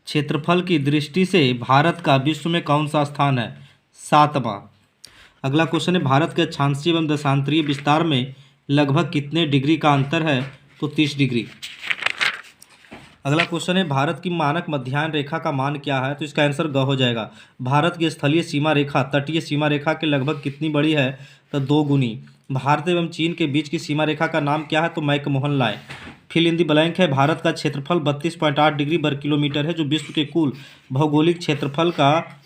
क्षेत्रफल की दृष्टि से भारत का विश्व में कौन सा स्थान है? 7वां। अगला क्वेश्चन है, भारत के अक्षांशीय एवं देशांतरीय विस्तार में लगभग कितने डिग्री का अंतर है? तो 30 डिग्री। अगला क्वेश्चन है, भारत की मानक मध्याह्न रेखा का मान क्या है? तो इसका आंसर ग हो जाएगा। भारत की स्थलीय सीमा रेखा तटीय सीमा रेखा के लगभग कितनी बड़ी है? तो 2 गुनी। भारत एवं चीन के बीच की सीमा रेखा का नाम क्या है? तो McMahon line. Fill in the blank है, भारत का क्षेत्रफल 32.8 डिग्री वर्ग किलोमीटर है, जो विश्व के कुल भौगोलिक क्षेत्रफल का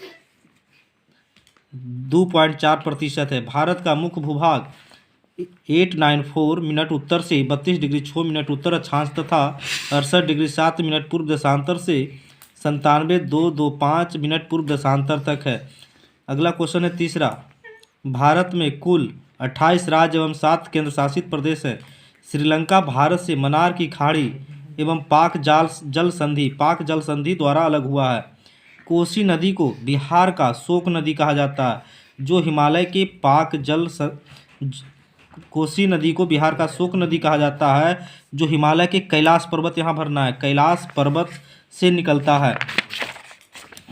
2.4% है। भारत का मुख्य भूभाग 894 मिनट उत्तर से 32 डिग्री 6 मिनट उत्तर अक्षांश तथा 68 डिग्री 7 मिनट पूर्व देशांतर से 97.225 मिनट पूर्व देशांतर तक है। अगला क्वेश्चन है तीसरा, भारत में कुल 28 राज्य एवं 7 केंद्र शासित प्रदेश है। श्रीलंका भारत से मन्नार की खाड़ी एवं पाक जल संधि द्वारा अलग हुआ है। कोसी नदी को बिहार का शोक नदी कहा जाता है, जो हिमालय के कोसी नदी को बिहार का शोक नदी कहा जाता है, जो हिमालय के कैलाश पर्वत, यहाँ भरना है, कैलाश पर्वत से निकलता है।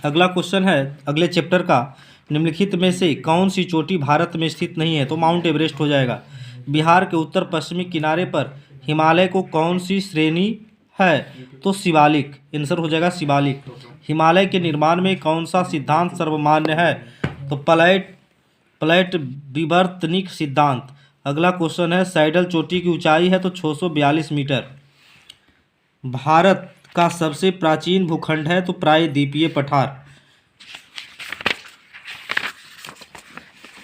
अगला क्वेश्चन है अगले चैप्टर का, निम्नलिखित में से कौन सी चोटी भारत में स्थित नहीं है? तो माउंट एवरेस्ट हो जाएगा। बिहार के उत्तर पश्चिमी किनारे पर हिमालय को कौन सी श्रेणी है? तो शिवालिक। आंसर हो जाएगा शिवालिक। हिमालय के निर्माण में कौन सा सिद्धांत सर्वमान्य है? तो प्लेट विवर्तनिक सिद्धांत। अगला क्वेश्चन है, सैडल चोटी की ऊंचाई है तो 642 मीटर। भारत का सबसे प्राचीन भूखंड है तो प्रायद्वीपीय पठार।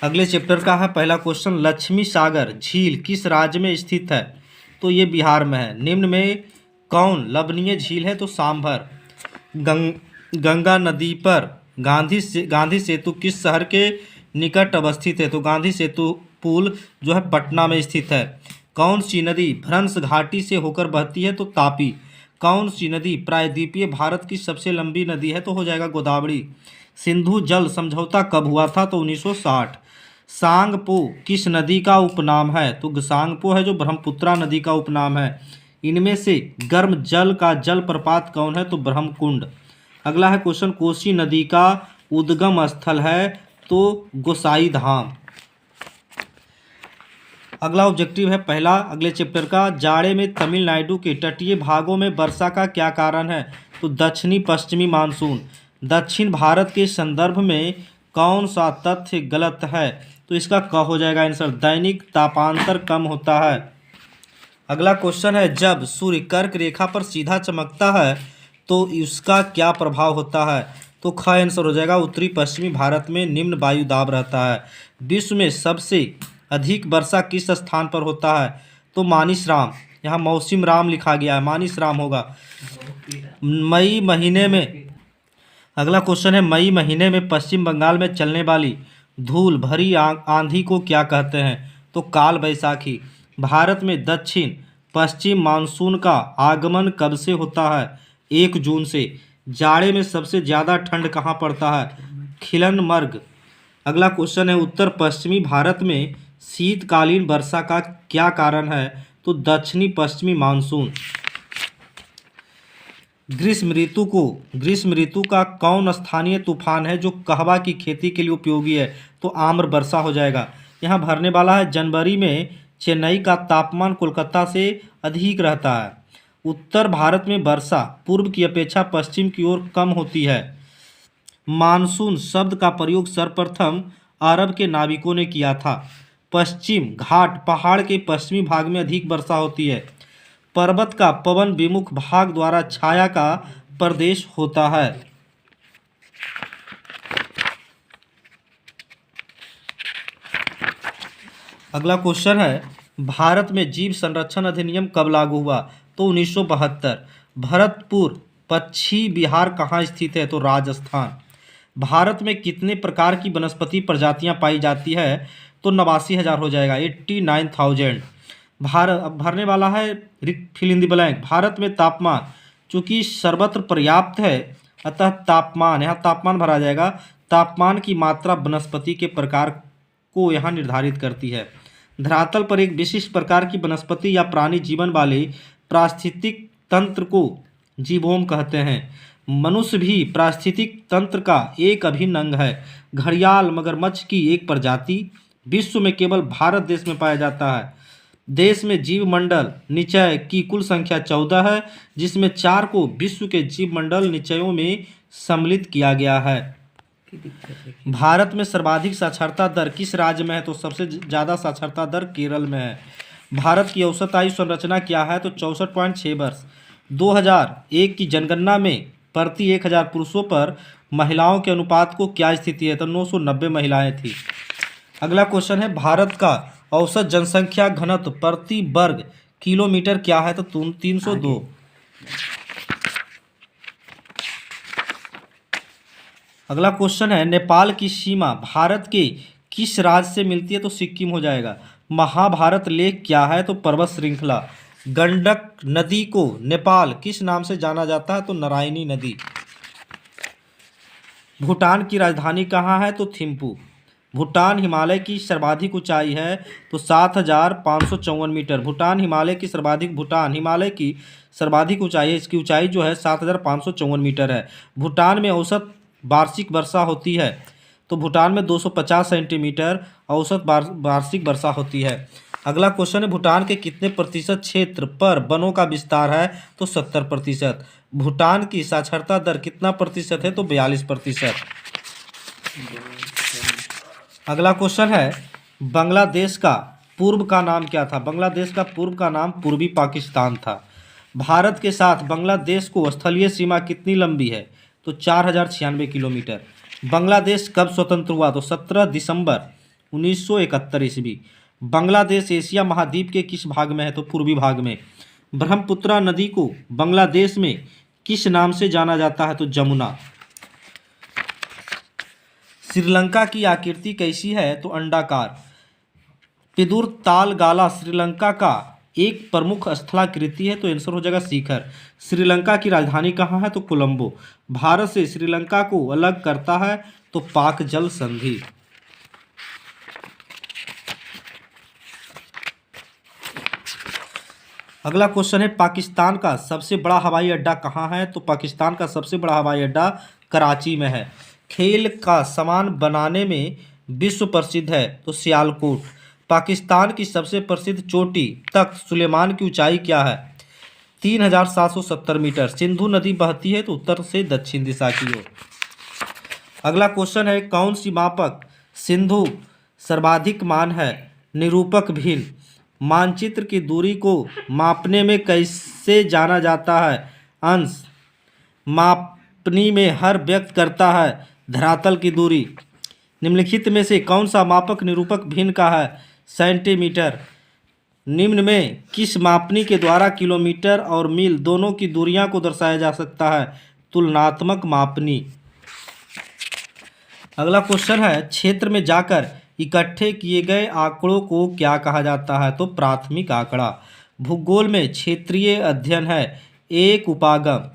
अगले चैप्टर का है पहला क्वेश्चन, लक्ष्मी सागर झील किस राज्य में स्थित है? तो ये बिहार में है। निम्न में कौन लवणीय झील है? तो सांभर। गंगा नदी पर गांधी सेतु किस शहर के निकट अवस्थित है? तो गांधी सेतु पुल जो है पटना में स्थित है। कौन सी नदी भ्रंश घाटी से होकर बहती है? तो तापी। कौन सी नदी प्रायद्वीपीय भारत की सबसे लंबी नदी है? तो हो जाएगा गोदावरी। सिंधु जल समझौता कब हुआ था? तो 1960। सांगपो किस नदी का उपनाम है? तो सांगपो है जो ब्रह्मपुत्रा नदी का उपनाम है। इनमें से गर्म जल का जलप्रपात कौन है? तो ब्रह्मकुंड। अगला है क्वेश्चन, कोसी नदी का उद्गम स्थल है तो गोसाई धाम। अगला ऑब्जेक्टिव है पहला अगले चैप्टर का, जाड़े में तमिलनाडु के तटीय भागों में वर्षा का क्या कारण है? तो दक्षिणी पश्चिमी मानसून। दक्षिण भारत के संदर्भ में कौन सा तथ्य गलत है? तो इसका क हो जाएगा आंसर, दैनिक तापांतर कम होता है। अगला क्वेश्चन है, जब सूर्य कर्क रेखा पर सीधा चमकता है तो इसका क्या प्रभाव होता है? तो ख आंसर हो जाएगा, उत्तरी पश्चिमी भारत में निम्न वायु दाब रहता है। विश्व में सबसे अधिक वर्षा किस स्थान पर होता है? तो मानिसराम। यहाँ मौसिम राम लिखा गया है, मानिसराम होगा। मई महीने में अगला क्वेश्चन है, मई महीने में पश्चिम बंगाल में चलने वाली धूल भरी आंधी को क्या कहते हैं? तो काल बैसाखी। भारत में दक्षिण पश्चिम मानसून का आगमन कब से होता है? 1 जून से। जाड़े में सबसे ज़्यादा ठंड कहाँ पड़ता है? खिलनमर्ग। अगला क्वेश्चन है, उत्तर पश्चिमी भारत में शीतकालीन वर्षा का क्या कारण है? तो दक्षिणी पश्चिमी मानसून। ग्रीष्म ऋतु का कौन स्थानीय तूफान है जो कहवा की खेती के लिए उपयोगी है? तो आम्र वर्षा हो जाएगा। यहाँ भरने वाला है, जनवरी में चेन्नई का तापमान कोलकाता से अधिक रहता है। उत्तर भारत में वर्षा पूर्व की अपेक्षा पश्चिम की ओर कम होती है। मानसून शब्द का प्रयोग सर्वप्रथम अरब के नाविकों ने किया था। पश्चिम घाट पहाड़ के पश्चिमी भाग में अधिक वर्षा होती है। पर्वत का पवन विमुख भाग द्वारा छाया का प्रदेश होता है। अगला क्वेश्चन है, भारत में जीव संरक्षण अधिनियम कब लागू हुआ? तो 1972। भरतपुर पश्चिमी बिहार कहाँ स्थित है? तो राजस्थान। भारत में कितने प्रकार की वनस्पति प्रजातियां पाई जाती है? तो 89,000 हो जाएगा, 89,000। भरने वाला है fill in the blank. Bharat में तापमान चूँकि सर्वत्र पर्याप्त है, अतः तापमान, यहाँ तापमान भरा जाएगा। तापमान की मात्रा वनस्पति के प्रकार को यहाँ निर्धारित करती है। धरातल पर एक विशिष्ट प्रकार की वनस्पति या प्राणी जीवन वाले पारिस्थितिक तंत्र को जीवोम कहते हैं। मनुष्य भी पारिस्थितिक तंत्र का एक अभिन्न अंग है। घड़ियाल मगरमच्छ की एक प्रजाति विश्व में केवल भारत देश में पाया जाता है। देश में जीव मंडल निचय की कुल संख्या 14 है, जिसमें 4 को विश्व के जीव मंडल निचयों में सम्मिलित किया गया है। भारत में सर्वाधिक साक्षरता दर किस राज्य में है? तो सबसे ज़्यादा साक्षरता दर केरल में है। भारत की औसत आयु संरचना क्या है? तो 64.6 वर्ष। 2001 की जनगणना में प्रति 1000 पुरुषों पर महिलाओं के अनुपात को क्या स्थिति है? तो 990 महिलाएं थी। अगला क्वेश्चन है, भारत का औसत जनसंख्या घनत्व प्रति वर्ग किलोमीटर क्या है? तो 302। अगला क्वेश्चन है, नेपाल की सीमा भारत के किस राज्य से मिलती है? तो सिक्किम हो जाएगा। महाभारत लेक क्या है? तो पर्वत श्रृंखला। गंडक नदी को नेपाल किस नाम से जाना जाता है? तो नारायणी नदी। भूटान की राजधानी कहाँ है? तो थिम्पू। भूटान हिमालय की सर्वाधिक ऊंचाई है? तो 7554 मीटर। भूटान हिमालय की सर्वाधिक ऊंचाई है। इसकी ऊंचाई जो है 7554 मीटर है। भूटान में औसत वार्षिक वर्षा होती है? तो भूटान में 250 सेंटीमीटर औसत वार्षिक वर्षा होती है। अगला क्वेश्चन है, भूटान के कितने प्रतिशत क्षेत्र पर वनों का विस्तार है? तो 70%। भूटान की साक्षरता दर कितना प्रतिशत है? तो 42%। अगला क्वेश्चन है, बांग्लादेश का पूर्व का नाम क्या था? बांग्लादेश का पूर्व का नाम पूर्वी पाकिस्तान था। भारत के साथ बांग्लादेश को स्थलीय सीमा कितनी लंबी है? तो 4096 किलोमीटर। बांग्लादेश कब स्वतंत्र हुआ? तो 17 दिसंबर 1971 ईस्वी। बांग्लादेश एशिया महाद्वीप के किस भाग में है? तो पूर्वी भाग में। ब्रह्मपुत्र नदी को बांग्लादेश में किस नाम से जाना जाता है? तो जमुना। श्रीलंका की आकृति कैसी है? तो अंडाकार। पिदुर ताल गाला श्रीलंका का एक प्रमुख स्थलाकृति है? तो आंसर हो जाएगा शिखर। श्रीलंका की राजधानी कहाँ है? तो कोलंबो। भारत से श्रीलंका को अलग करता है? तो पाक जल संधि। अगला क्वेश्चन है, पाकिस्तान का सबसे बड़ा हवाई अड्डा कहाँ है? तो पाकिस्तान का सबसे बड़ा हवाई अड्डा कराची में है। खेल का सामान बनाने में विश्व प्रसिद्ध है? तो सियालकोट। पाकिस्तान की सबसे प्रसिद्ध चोटी तख्त सुलेमान की ऊंचाई क्या है? 3770 मीटर। सिंधु नदी बहती है? तो उत्तर से दक्षिण दिशा की ओर। अगला क्वेश्चन है, कौन सी मापक सिंधु सर्वाधिक मान है? निरूपक भिन्न। मानचित्र की दूरी को मापने में कैसे जाना जाता है? अंश। मापनी में हर व्यक्त करता है धरातल की दूरी। निम्नलिखित में से कौन सा मापक निरूपक भिन्न का है? सेंटीमीटर। निम्न में किस मापनी के द्वारा किलोमीटर और मील दोनों की दूरियां को दर्शाया जा सकता है? तुलनात्मक मापनी। अगला क्वेश्चन है, क्षेत्र में जाकर इकट्ठे किए गए आंकड़ों को क्या कहा जाता है? तो प्राथमिक आंकड़ा। भूगोल में क्षेत्रीय अध्ययन है एक उपागम